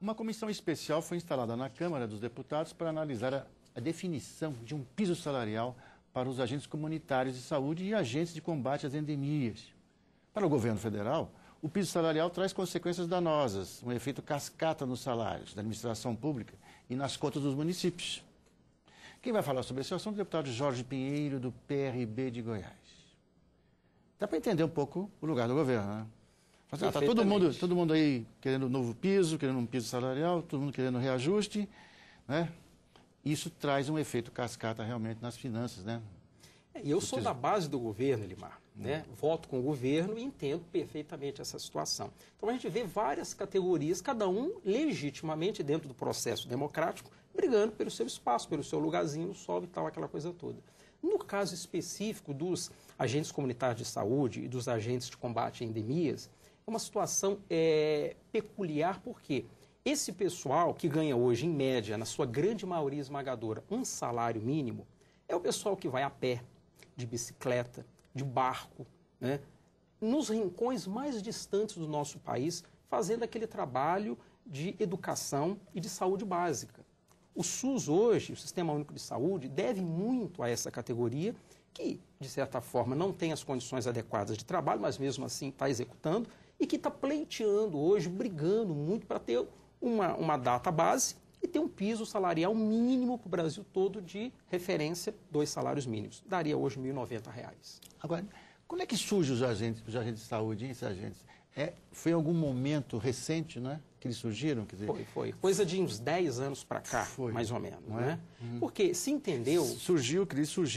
Uma comissão especial foi instalada na Câmara dos Deputados para analisar a definição de um piso salarial para os agentes comunitários de saúde e agentes de combate às endemias. Para o governo federal, o piso salarial traz consequências danosas, um efeito cascata nos salários da administração pública e nas contas dos municípios. Quem vai falar sobre esse assunto é o deputado Jorge Pinheiro, do PRB de Goiás. Dá para entender um pouco o lugar do governo, né? Está todo mundo aí querendo um novo piso, querendo um piso salarial, todo mundo querendo reajuste, né? Isso traz um efeito cascata realmente nas finanças, né? Eu sou da base do governo, Elimar, né? Voto com o governo e entendo perfeitamente essa situação. Então a gente vê várias categorias, cada um legitimamente dentro do processo democrático, brigando pelo seu espaço, pelo seu lugarzinho no sol e tal, aquela coisa toda. No caso específico dos agentes comunitários de saúde e dos agentes de combate a endemias, é uma situação peculiar porque esse pessoal que ganha hoje, em média, na sua grande maioria esmagadora, um salário mínimo, é o pessoal que vai a pé, de bicicleta, de barco, né, nos rincões mais distantes do nosso país, fazendo aquele trabalho de educação e de saúde básica. O SUS hoje, o Sistema Único de Saúde, deve muito a essa categoria que, de certa forma, não tem as condições adequadas de trabalho, mas mesmo assim está executando e que está pleiteando hoje, brigando muito para ter uma data base e ter um piso salarial mínimo para o Brasil todo de referência, 2 salários mínimos. Daria hoje R$ 1.090. Agora, quando é que surgem os agentes de saúde, hein, esses agentes? Foi em algum momento recente, né, que eles surgiram? Quer dizer, foi. Coisa de uns 10 anos para cá, mais ou menos. Né? Porque se entendeu... Surgiu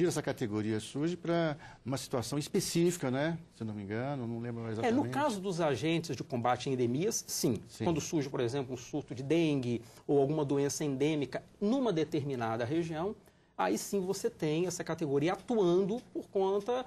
essa categoria, surge para uma situação específica, né? Se não me engano, não lembro exatamente. No caso dos agentes de combate a endemias, sim. Quando surge, por exemplo, um surto de dengue ou alguma doença endêmica numa determinada região, aí sim você tem essa categoria atuando por conta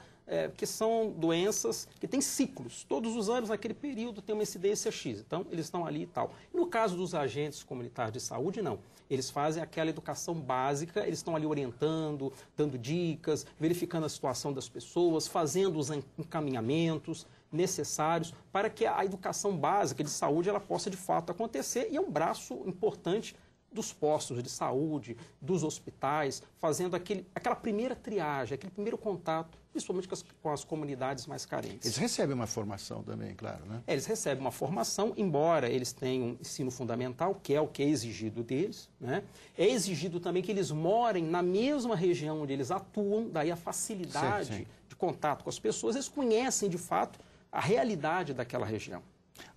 que são doenças que têm ciclos. Todos os anos, naquele período, tem uma incidência X. Então, eles estão ali e tal. No caso dos agentes comunitários de saúde, não. Eles fazem aquela educação básica, eles estão ali orientando, dando dicas, verificando a situação das pessoas, fazendo os encaminhamentos necessários para que a educação básica de saúde ela possa, de fato, acontecer. E é um braço importante dos postos de saúde, dos hospitais, fazendo aquela primeira triagem, aquele primeiro contato, principalmente com as comunidades mais carentes. Eles recebem uma formação também, claro, né? Eles recebem uma formação, embora eles tenham um ensino fundamental, que é o que é exigido deles, né? É exigido também que eles morem na mesma região onde eles atuam, daí a facilidade de contato com as pessoas, eles conhecem, de fato, a realidade daquela região.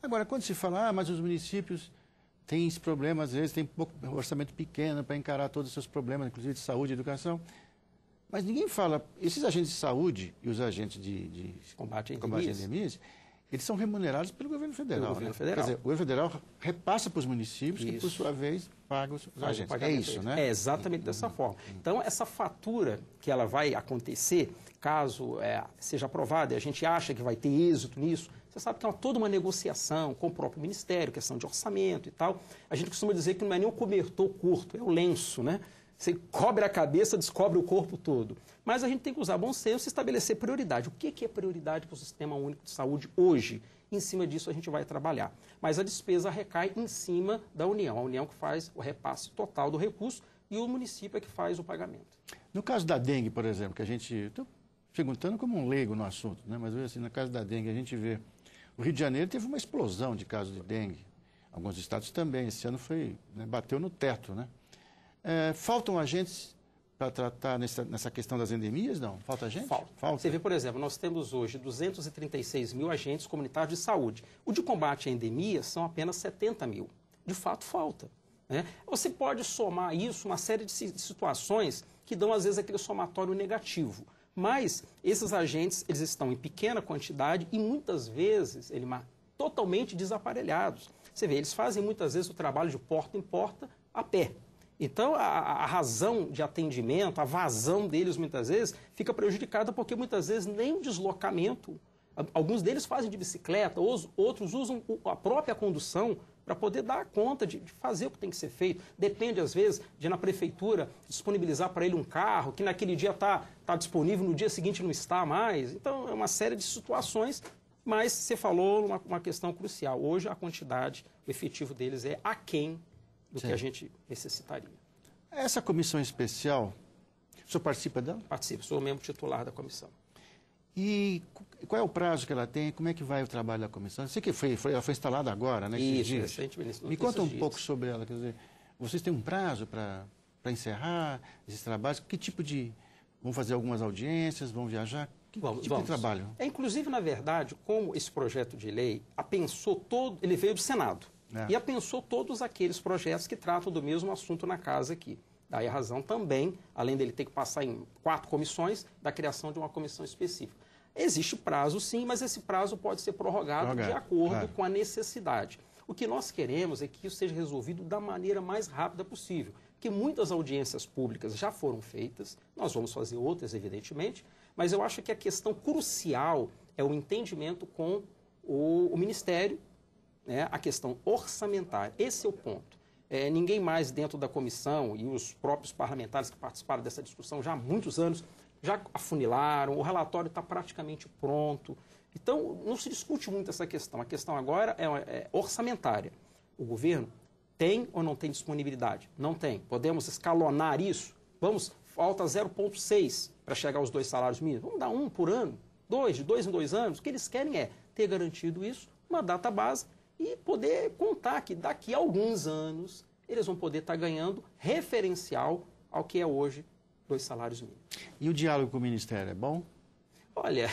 Agora, quando se fala, mas os municípios tem esse problema, às vezes tem pouco orçamento pequeno para encarar todos os seus problemas, inclusive de saúde e educação. Mas ninguém fala, esses agentes de saúde e os agentes de combate a endemias, eles são remunerados pelo governo federal. Quer dizer, o governo federal repassa para os municípios que, por sua vez, pagam os agentes. É isso, né? É exatamente dessa forma. Então, essa fatura que ela vai acontecer, caso seja aprovada e a gente acha que vai ter êxito nisso, você sabe que é toda uma negociação com o próprio Ministério, questão de orçamento e tal. A gente costuma dizer que não é nem o cobertor curto, é o lenço, né? Você cobre a cabeça, descobre o corpo todo. Mas a gente tem que usar bom senso e estabelecer prioridade. O que é prioridade para o Sistema Único de Saúde hoje? Em cima disso a gente vai trabalhar. Mas a despesa recai em cima da União. A União que faz o repasse total do recurso e o município é que faz o pagamento. No caso da dengue, por exemplo, que a gente... Estou perguntando como um leigo no assunto, né? Mas assim, no caso da dengue a gente vê... O Rio de Janeiro teve uma explosão de casos de dengue. Alguns estados também. Esse ano bateu no teto, né? Faltam agentes para tratar nessa questão das endemias, não? Falta gente? Falta. Você vê, por exemplo, nós temos hoje 236 mil agentes comunitários de saúde. O de combate à endemia são apenas 70 mil. De fato, falta. Né? Você pode somar isso, uma série de situações que dão, às vezes, aquele somatório negativo. Mas esses agentes, eles estão em pequena quantidade e, muitas vezes, totalmente desaparelhados. Você vê, eles fazem, muitas vezes, o trabalho de porta em porta a pé. Então, a razão de atendimento, a vazão deles, muitas vezes, fica prejudicada porque, muitas vezes, nem o deslocamento. Alguns deles fazem de bicicleta, outros usam a própria condução para poder dar conta de fazer o que tem que ser feito. Depende, às vezes, de na prefeitura disponibilizar para ele um carro, que naquele dia está disponível, no dia seguinte não está mais. Então, é uma série de situações, Mas você falou uma questão crucial. Hoje a quantidade, o efetivo deles é aquém do que a gente necessitaria. Essa comissão especial, o senhor participa dela? Participo, sou membro titular da comissão. E qual é o prazo que ela tem? Como é que vai o trabalho da comissão? Eu sei que ela foi instalada agora, né? Isso, recentemente. Me conta um pouco sobre ela. Quer dizer, vocês têm um prazo para encerrar esses trabalhos? Que tipo de... Vão fazer algumas audiências? Vão viajar? Que tipo de trabalho? Inclusive, na verdade, como esse projeto de lei apensou todo... Ele veio do Senado. E apensou todos aqueles projetos que tratam do mesmo assunto na casa aqui. Daí a razão também, além dele ter que passar em 4 comissões, da criação de uma comissão específica. Existe prazo, sim, mas esse prazo pode ser prorrogado de acordo com a necessidade. O que nós queremos é que isso seja resolvido da maneira mais rápida possível, que muitas audiências públicas já foram feitas, nós vamos fazer outras, evidentemente, mas eu acho que a questão crucial é o entendimento com o Ministério, né, a questão orçamentária. Esse é o ponto. Ninguém mais dentro da comissão e os próprios parlamentares que participaram dessa discussão já há muitos anos já afunilaram, o relatório está praticamente pronto. Então, não se discute muito essa questão. A questão agora é orçamentária. O governo tem ou não tem disponibilidade? Não tem. Podemos escalonar isso? Falta 0,6 para chegar aos 2 salários mínimos. Vamos dar 1 por ano, 2, de 2 em 2 anos. O que eles querem é ter garantido isso, uma data base, e poder contar que daqui a alguns anos eles vão poder estar ganhando referencial ao que é hoje 2 salários mínimos. E o diálogo com o Ministério é bom? Olha,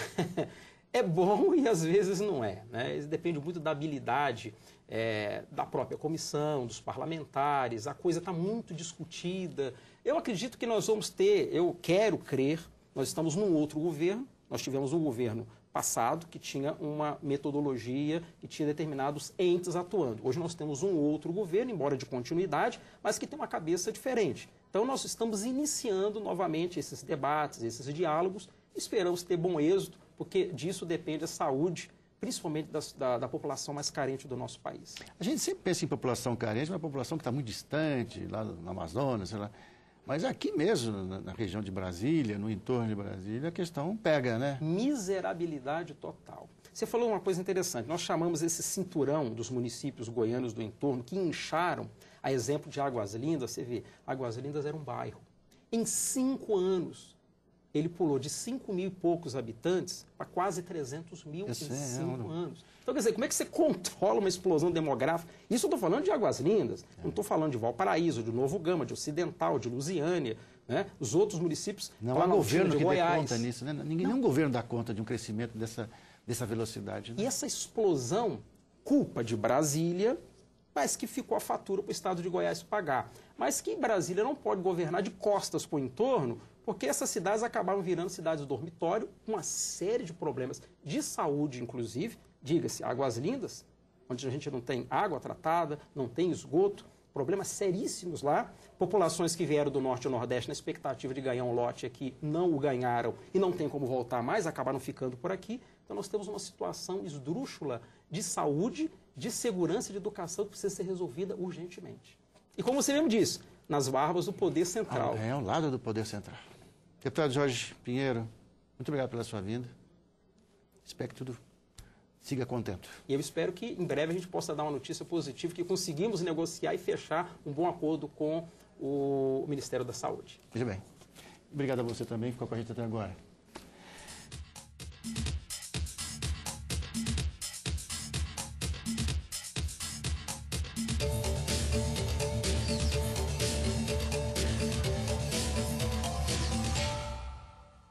é bom e às vezes não é, né? Isso depende muito da habilidade da própria comissão, dos parlamentares, a coisa está muito discutida. Eu acredito que nós vamos ter, eu quero crer, nós estamos num outro governo, nós tivemos um governo passado que tinha uma metodologia e tinha determinados entes atuando. Hoje nós temos um outro governo, embora de continuidade, mas que tem uma cabeça diferente. Então nós estamos iniciando novamente esses debates, esses diálogos, esperamos ter bom êxito, porque disso depende a saúde, principalmente da população mais carente do nosso país. A gente sempre pensa em população carente, uma população que está muito distante, lá no Amazonas, sei lá. Mas aqui mesmo, na região de Brasília, no entorno de Brasília, a questão pega, né? Miserabilidade total. Você falou uma coisa interessante. Nós chamamos esse cinturão dos municípios goianos do entorno, que incharam, a exemplo de Águas Lindas. Você vê, Águas Lindas era um bairro. Em 5 anos, ele pulou de 5 mil e poucos habitantes para quase 300 mil em 5 anos. Então, quer dizer, como é que você controla uma explosão demográfica? Isso eu estou falando de Águas Lindas, não estou falando de Valparaíso, de Novo Gama, de Ocidental, de Lusiânia, né? Os outros municípios... Não há governo que dê conta nisso, né? Nenhum governo dá conta de um crescimento dessa velocidade. Né? E essa explosão, culpa de Brasília, mas que ficou a fatura para o estado de Goiás pagar. Mas que Brasília não pode governar de costas para o entorno, porque essas cidades acabaram virando cidades dormitório, com uma série de problemas de saúde, inclusive. Diga-se, Águas Lindas, onde a gente não tem água tratada, não tem esgoto, problemas seríssimos lá. Populações que vieram do Norte e Nordeste na expectativa de ganhar um lote aqui, não o ganharam e não tem como voltar mais, acabaram ficando por aqui. Então nós temos uma situação esdrúxula de saúde, de segurança e de educação que precisa ser resolvida urgentemente. E como você mesmo disse, nas barbas do Poder Central. Ao lado do Poder Central. Deputado Jorge Pinheiro, muito obrigado pela sua vinda. Espero que tudo siga contento. E eu espero que em breve a gente possa dar uma notícia positiva, que conseguimos negociar e fechar um bom acordo com o Ministério da Saúde. Muito bem. Obrigado a você também, que ficou com a gente até agora.